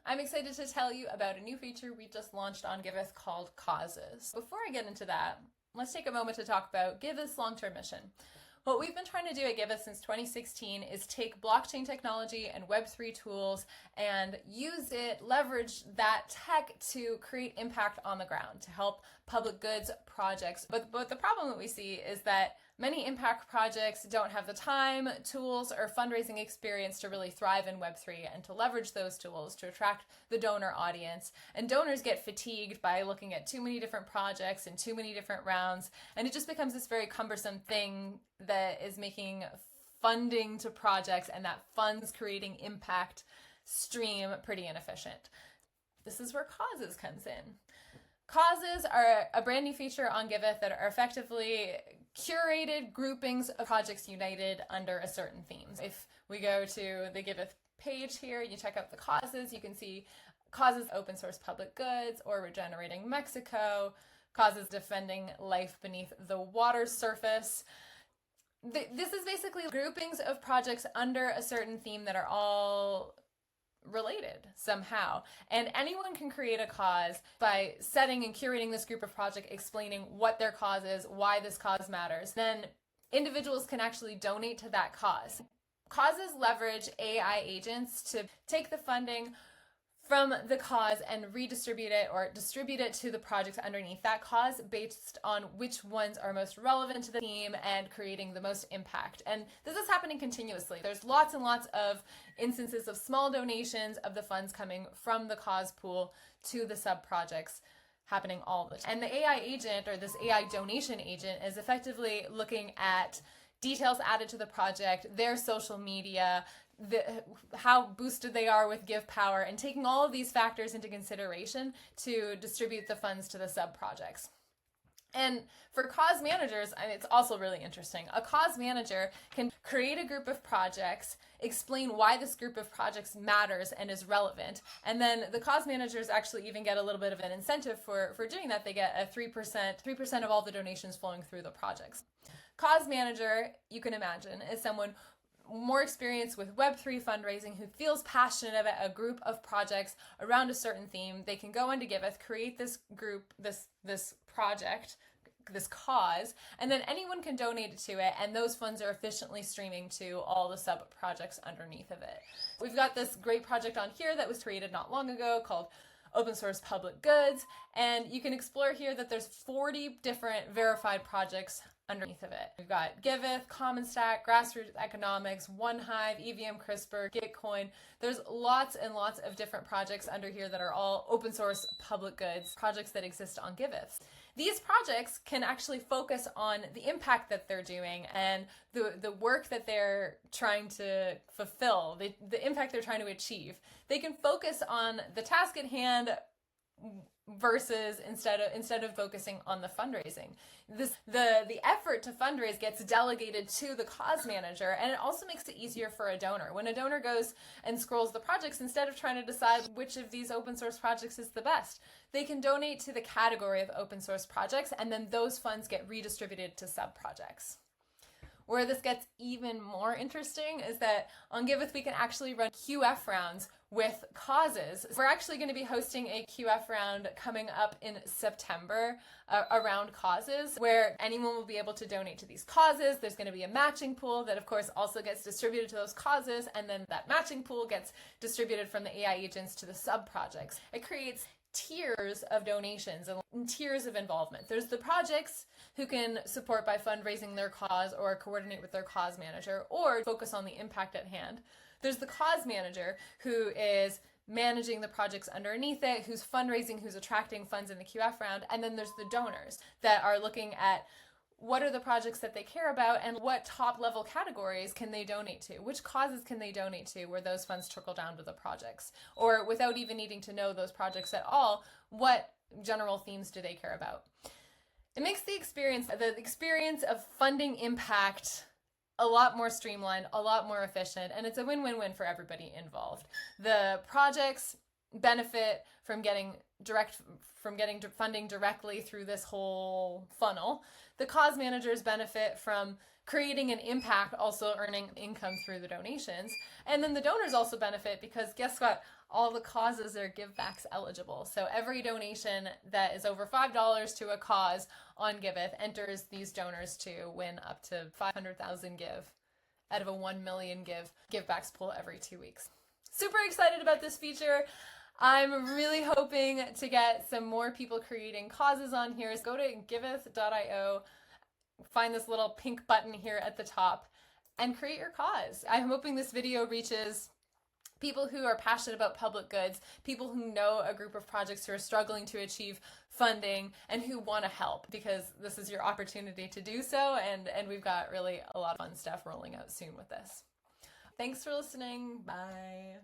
I'm excited to tell you about a new feature we just launched on Giveth called Causes. Before I get into that, let's take a moment to talk about Giveth's long-term mission. What we've been trying to do at Giveth since 2016 is take blockchain technology and Web3 tools and use it, leverage that tech to create impact on the ground, to help public goods projects. But the problem that we see is that many impact projects don't have the time, tools, or fundraising experience to really thrive in Web3 and to leverage those tools to attract the donor audience. And donors get fatigued by looking at too many different projects and too many different rounds, and it just becomes this very cumbersome thing that is making funding to projects and that funds creating impact stream pretty inefficient. This is where Causes comes in. Causes are a brand new feature on Giveth that are effectively curated groupings of projects united under a certain theme. If we go to the Giveth page here, you check out the causes, you can see causes open source public goods or regenerating Mexico, causes defending life beneath the water surface. This is basically groupings of projects under a certain theme that are all related somehow, and anyone can create a cause by setting and curating this group of projects, explaining what their cause is, why this cause matters. Then individuals can actually donate to that cause. Causes leverage AI agents to take the funding from the cause and redistribute it or distribute it to the projects underneath that cause based on which ones are most relevant to the theme and creating the most impact. And this is happening continuously. There's lots and lots of instances of small donations of the funds coming from the cause pool to the sub-projects happening all the time. And the AI agent, or this AI donation agent, is effectively looking at details added to the project, their social media, how boosted they are with give power, and taking all of these factors into consideration to distribute the funds to the sub-projects. And for cause managers, it's also really interesting. A cause manager can create a group of projects, explain why this group of projects matters and is relevant, and then the cause managers actually even get a little bit of an incentive for doing that. They get a 3% of all the donations flowing through the projects. Cause manager, you can imagine, is someone more experienced with Web3 fundraising who feels passionate about a group of projects around a certain theme. They can go into Giveth, create this group, this project, this cause, and then anyone can donate to it, and those funds are efficiently streaming to all the sub-projects underneath of it. We've got this great project on here that was created not long ago called Open Source Public Goods, and you can explore here that there's 40 different verified projects underneath of it. We've got Giveth, Common Stack, Grassroots Economics, OneHive, EVM CRISPR, Gitcoin. There's lots and lots of different projects under here that are all open source public goods, projects that exist on Giveth. These projects can actually focus on the impact that they're doing and the work that they're trying to fulfill, the impact they're trying to achieve. They can focus on the task at hand versus instead of focusing on the fundraising. The effort to fundraise gets delegated to the cause manager, and it also makes it easier for a donor. When a donor goes and scrolls the projects, instead of trying to decide which of these open source projects is the best, they can donate to the category of open source projects, and then those funds get redistributed to sub-projects. Where this gets even more interesting is that on Giveth we can actually run QF rounds with causes. We're actually going to be hosting a QF round coming up in September around causes, where anyone will be able to donate to these causes. There's going to be a matching pool that of course also gets distributed to those causes, and then that matching pool gets distributed from the AI agents to the sub-projects. It creates tiers of donations and tiers of involvement. There's the projects who can support by fundraising their cause or coordinate with their cause manager or focus on the impact at hand. There's the cause manager who is managing the projects underneath it, who's fundraising, who's attracting funds in the QF round. And then there's the donors that are looking at what are the projects that they care about and what top level categories can they donate to? Which causes can they donate to where those funds trickle down to the projects? Or without even needing to know those projects at all, what general themes do they care about? It makes the experience of funding impact a lot more streamlined, a lot more efficient, and it's a win-win-win for everybody involved. The projects benefit from getting funding directly through this whole funnel. The cause managers benefit from creating an impact, also earning income through the donations. And then the donors also benefit because guess what? All the causes are givebacks eligible. So every donation that is over $5 to a cause on Giveth enters these donors to win up to 500,000 give out of a 1 million givebacks pool every 2 weeks. Super excited about this feature. I'm really hoping to get some more people creating causes on here. So go to giveth.io, find this little pink button here at the top, and create your cause. I'm hoping this video reaches people who are passionate about public goods, people who know a group of projects who are struggling to achieve funding and who want to help, because this is your opportunity to do so, and we've got really a lot of fun stuff rolling out soon with this. Thanks for listening. Bye.